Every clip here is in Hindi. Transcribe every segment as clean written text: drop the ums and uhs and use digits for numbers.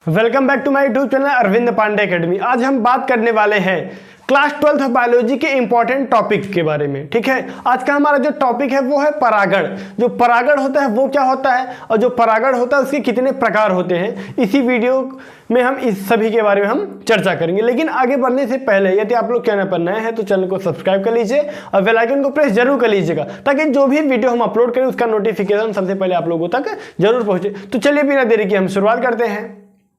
Welcome back to my YouTube channel Arvind Pandey academy. आज हम बात करने वाले हैं क्लास 12th बायोलॉजी के इंपॉर्टेंट टॉपिक के बारे में। ठीक है, आज का हमारा जो टॉपिक है वो है परागण। जो परागण होता है वो क्या होता है और जो परागण होता है उसके कितने प्रकार होते हैं, इसी वीडियो में हम इस सभी के बारे में हम चर्चा करेंगे। लेकिन आगे बढ़ने से पहले यदि आप लोग चैनल पर नए हैं तो चैनल को सब्सक्राइब कर लीजिए और बेल आइकन को प्रेस जरूर कर लीजिएगा, ताकि जो भी वीडियो हम अपलोड करें उसका नोटिफिकेशन सबसे पहले आप लोगों तक जरूर पहुंचे। तो चलिए बिना देरी के हम शुरुआत करते हैं।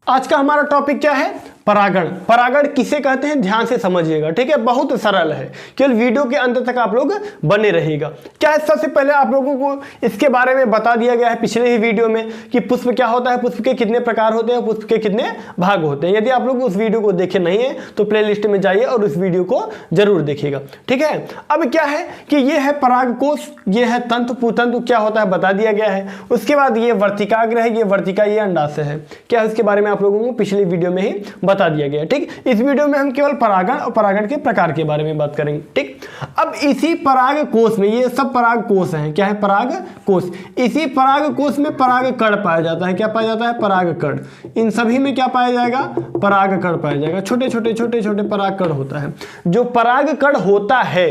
आज का हमारा टॉपिक क्या है? परागण। परागण किसे कहते हैं ध्यान से समझिएगा। ठीक है, बहुत सरल है, केवल वीडियो के अंत तक आप लोग बने रहिएगा। क्या है, सबसे पहले आप लोगों को इसके बारे में बता दिया गया है पिछले ही वीडियो में कि पुष्प क्या होता है, पुष्प के कितने प्रकार होते हैं, पुष्प के कितने भाग होते हैं। यदि आप लोग उस वीडियो को देखे नहीं है तो प्लेलिस्ट में जाइए और उस वीडियो को जरूर देखिएगा। ठीक है, अब क्या है कि ये है परागकोश, ये है तंतु, पुतंतु क्या होता है बता दिया गया है। उसके बाद ये वर्तिकाग्र है, ये वर्तिका, ये अंडाशय है। क्या है उसके बारे में आप लोगों को पिछली वीडियो में ही बता दिया गया। ठीक, इस वीडियो में हम केवल परागण और परागण के प्रकार के बारे में बात करेंगे। ठीक, अब इसी पराग कोश में, ये सब पराग कोश हैं। क्या है? पराग कोश। इसी पराग कोश में पराग कण पाया जाता है। क्या पाया जाता है? पराग कण। इन सभी में क्या पाया जाएगा? पराग कण पाया जाएगा। छोटे छोटे पराग कण होता है। जो पराग कण होता है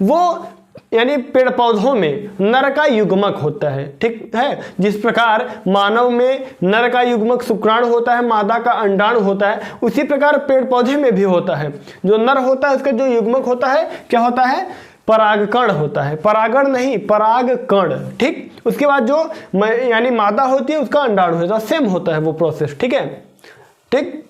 वो यानी पेड़ पौधों में नर का युग्मक होता है। ठीक है, जिस प्रकार मानव में नर का युग्मक शुक्राणु होता है, मादा का अंडाणु होता है, उसी प्रकार पेड़ पौधे में भी होता है। जो नर होता है उसका जो युग्मक होता है क्या होता है? परागकण होता है। परागण नहीं, परागकण। ठीक, उसके बाद जो यानी मादा होती है उसका अंडाणु होता है। सेम होता है वो प्रोसेस। ठीक है, ठीक,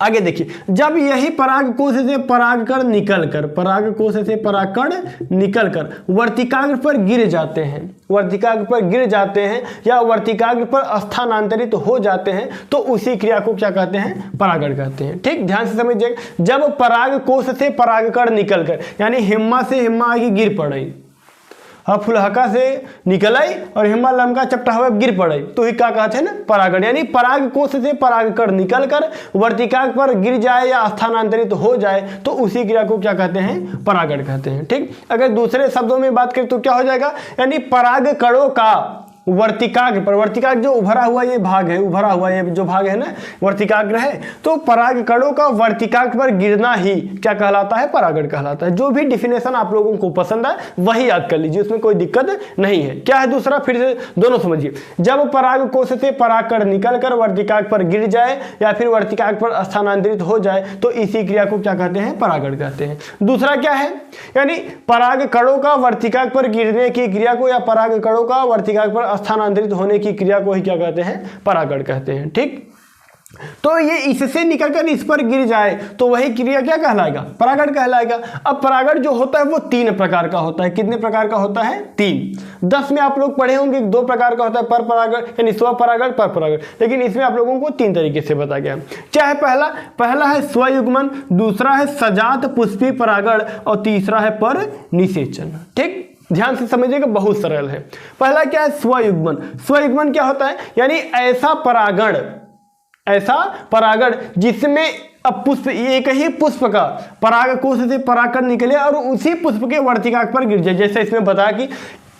आगे देखिए, जब यही परागकोश से परागकण निकलकर, परागकोश से परागकण निकलकर वर्तिकाग्र पर गिर जाते हैं, वर्तिकाग्र पर गिर जाते हैं या वर्तिकाग्र पर स्थानांतरित हो जाते हैं, तो उसी क्रिया को क्या कहते हैं? परागण कहते हैं। ठीक, ध्यान से समझिएगा। जब परागकोश से परागकण निकलकर यानी हिम्मा से हिम्मा आगे गिर पड़ी, फुलहका से निकल आई और हिम्मा लमका चपटा हुआ गिर पड़े, तो ही क्या कहते हैं ना? परागण। यानी परागकोश से परागकण निकलकर वर्तिकाग्र पर गिर जाए या स्थानांतरित हो जाए तो उसी क्रिया को क्या कहते हैं? परागण कहते हैं। ठीक, अगर दूसरे शब्दों में बात करें तो क्या हो जाएगा? यानी परागकणों का वर्तिकाग्र पर, वर्तिकाग्र जो उभरा हुआ ये भाग है, उभरा हुआ ये जो भाग है ना वर्तिकाग्र है, तो परागकणों का वर्तिकाग्र पर गिरना ही क्या कहलाता है? परागण कहलाता है। जो भी डिफिनेशन आप लोगों को पसंद है वही याद कर लीजिए, उसमें कोई दिक्कत नहीं है। क्या है दूसरा? फिर से दोनों समझिए। जब परागकोश से परागकण निकलकर वर्तिकाग्र पर गिर जाए या फिर वर्तिकाग्र पर स्थानांतरित हो जाए तो इसी क्रिया को क्या कहते हैं? परागण कहते हैं। दूसरा क्या है? यानी परागकणों का वर्तिकाग्र पर गिरने की क्रिया को या परागकणों का वर्तिकाग्र पर स्थानांतरित होने की क्रिया को ही क्या कहते हैं? परागण कहते हैं। ठीक, तो ये इससे निकलकर इस पर गिर जाए तो वही क्रिया क्या कहलाएगा? परागण कहलाएगा। अब परागण जो होता है वो 3 प्रकार का होता है। कितने प्रकार का होता है? 3। 10 में आप लोग पढ़े होंगे 2 प्रकार का होता है, पर परागण यानी स्वपरागण, पर परागण, लेकिन इसमें आप लोगों को 3 तरीके से बताया गया। क्या है? पहला है स्वयुग्मन, दूसरा है सजात पुष्पी परागण और तीसरा है पर निषेचन। ठीक, ध्यान से समझिएगा, बहुत सरल है। पहला क्या है? स्वयुग्मन। स्वयुग्मन क्या होता है? यानी ऐसा परागण जिसमें अब पुष्प, एक ही पुष्प का परागकोश से परागकण निकले और उसी पुष्प के वर्तिकाग्र पर गिर जाए। जैसे इसमें बताया कि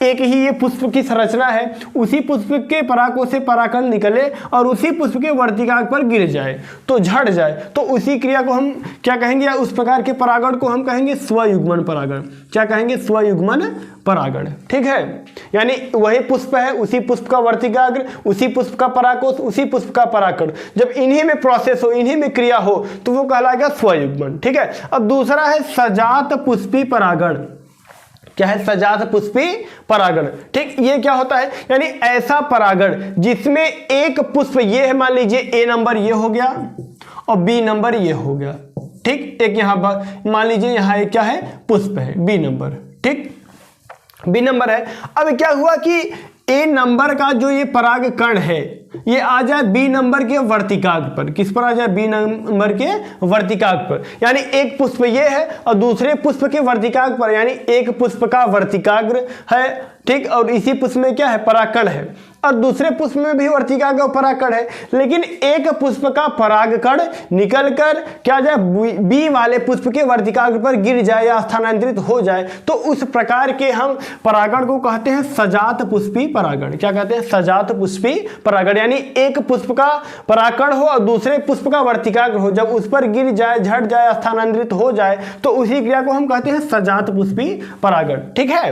एक ही ये पुष्प की संरचना है, उसी पुष्प के परागकोश से परागकण निकले और उसी पुष्प के वर्तिकाग्र पर गिर जाए तो झड़ जाए, तो उसी क्रिया को हम क्या कहेंगे? या उस प्रकार के परागण को हम कहेंगे स्वयुग्मन परागण। क्या कहेंगे? स्वयुग्मन परागण। ठीक है, यानी वही पुष्प है, उसी पुष्प का वर्तिकाग्र, उसी पुष्प का परागकोश, उसी पुष्प का परागकण, जब इन्हीं में प्रोसेस हो, इन्हीं में क्रिया हो तो वो कहलाएगा स्वयुग्मन। ठीक है, अब दूसरा है सजात पुष्पी परागण। क्या है? सजात पुष्पी परागण। ठीक, ये क्या होता है? यानी ऐसा परागण जिसमें एक पुष्प ये है, मान लीजिए ए नंबर ये हो गया और बी नंबर ये हो गया। ठीक, एक यहां पर मान लीजिए यहां एक क्या है? पुष्प है, बी नंबर। ठीक, बी नंबर है। अब क्या हुआ कि ए नंबर का जो ये परागकण है ये आ जाए बी नंबर के वर्तिकाग्र पर। किस पर आ जाए? बी नंबर के वर्तिकाग्र पर। यानी एक पुष्प ये है और दूसरे पुष्प के वर्तिकाग्र पर, यानी एक पुष्प का वर्तिकाग्र है। ठीक, और इसी पुष्प में क्या है? परागकण है। और दूसरे पुष्प में भी वर्तिकाग्र और परागकण है, लेकिन एक पुष्प का परागकण निकलकर क्या जाए बी वाले पुष्प के वर्तिकाग्र पर गिर जाए या स्थानांतरित हो जाए, तो उस प्रकार के हम परागण को कहते हैं सजात पुष्पी परागण। क्या कहते हैं? सजात पुष्पी परागण। यानी एक पुष्प का परागकण हो और दूसरे पुष्प का वर्तिकाग्र हो, जब उस पर गिर जाए, झट जाए, स्थानांतरित हो जाए, तो उसी क्रिया को हम कहते हैं सजात पुष्पी परागण। ठीक है।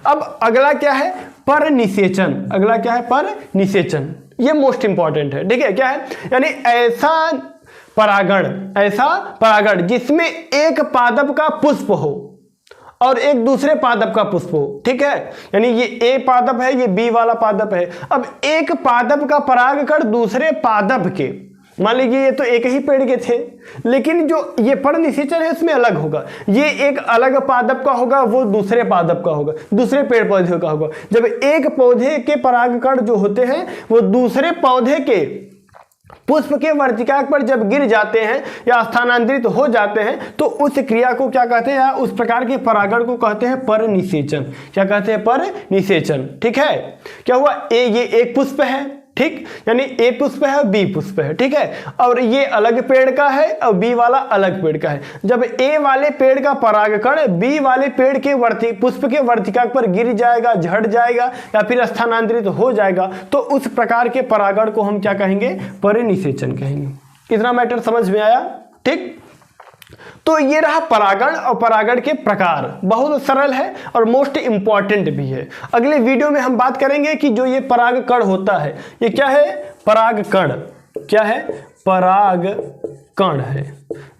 अब अगला क्या है? पर निषेचन। अगला क्या है? पर निषेचन। ये मोस्ट इंपॉर्टेंट है। ठीक है। क्या है? यानी ऐसा परागण जिसमें एक पादप का पुष्प हो और एक दूसरे पादप का पुष्प हो। ठीक है। यानी ये ए पादप है, ये बी वाला पादप है। अब एक पादप का परागकण दूसरे पादप के, मान लीजिए ये तो एक ही पेड़ के थे, लेकिन जो ये पर निषेचन है उसमें अलग होगा। ये एक अलग पादप का होगा, वो दूसरे पादप का होगा, दूसरे पेड़ पौधे का होगा। जब एक पौधे के परागकण जो होते हैं वो दूसरे पौधे के पुष्प के वर्तिकाग्र पर जब गिर जाते हैं या स्थानांतरित हो जाते हैं, तो उस क्रिया को क्या कहते हैं? या उस प्रकार के परागण को कहते हैं पर निषेचन। क्या कहते हैं? पर निषेचन। ठीक है। क्या हुआ? ये एक पुष्प है, ठीक, यानी ए पुष्प है और बी पुष्प है। ठीक है। और ये अलग पेड़ का है और बी वाला अलग पेड़ का है। जब ए वाले पेड़ का परागकण बी वाले पेड़ के पुष्प के वर्तिकाग्र पर गिर जाएगा, झड़ जाएगा या फिर स्थानांतरित हो जाएगा, तो उस प्रकार के परागण को हम क्या कहेंगे? परिनिषेचन कहेंगे। इतना मैटर समझ में आया? ठीक। तो ये रहा परागण और परागण के प्रकार। बहुत सरल है और मोस्ट इंपॉर्टेंट भी है। अगले वीडियो में हम बात करेंगे कि जो ये परागकण होता है, ये क्या है? परागकण। क्या है? परागकण है।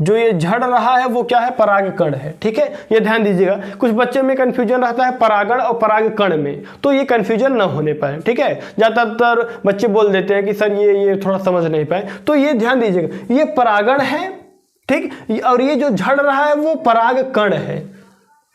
जो ये झड़ रहा है वो क्या है? परागकण है। ठीक है। ये ध्यान दीजिएगा, कुछ बच्चे में कंफ्यूजन रहता है परागण और परागकण में, तो ये कंफ्यूजन ना होने पाए। ठीक है। ज्यादातर बच्चे बोल देते हैं कि सर ये थोड़ा समझ नहीं पाए, तो ये ध्यान दीजिएगा, ये परागण है, ठीक, और ये जो झड़ रहा है वो परागकण है।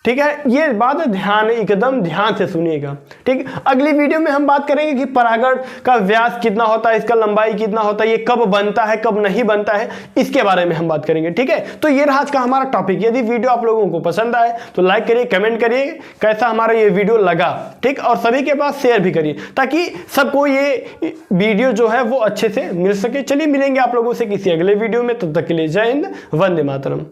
ठीक है। ये बात एकदम ध्यान से सुनिएगा। ठीक। अगली वीडियो में हम बात करेंगे कि परागण का व्यास कितना होता है, इसका लंबाई कितना होता है, ये कब बनता है, कब नहीं बनता है, इसके बारे में हम बात करेंगे। ठीक है। तो ये रहा आज का हमारा टॉपिक। यदि वीडियो आप लोगों को पसंद आए तो लाइक करिए, कमेंट करिए कैसा हमारा ये वीडियो लगा। ठीक। और सभी के पास शेयर भी करिए ताकि सबको ये वीडियो जो है वो अच्छे से मिल सके। चलिए मिलेंगे आप लोगों से किसी अगले वीडियो में, तब तक के लिए जय हिंद, वंदे मातरम।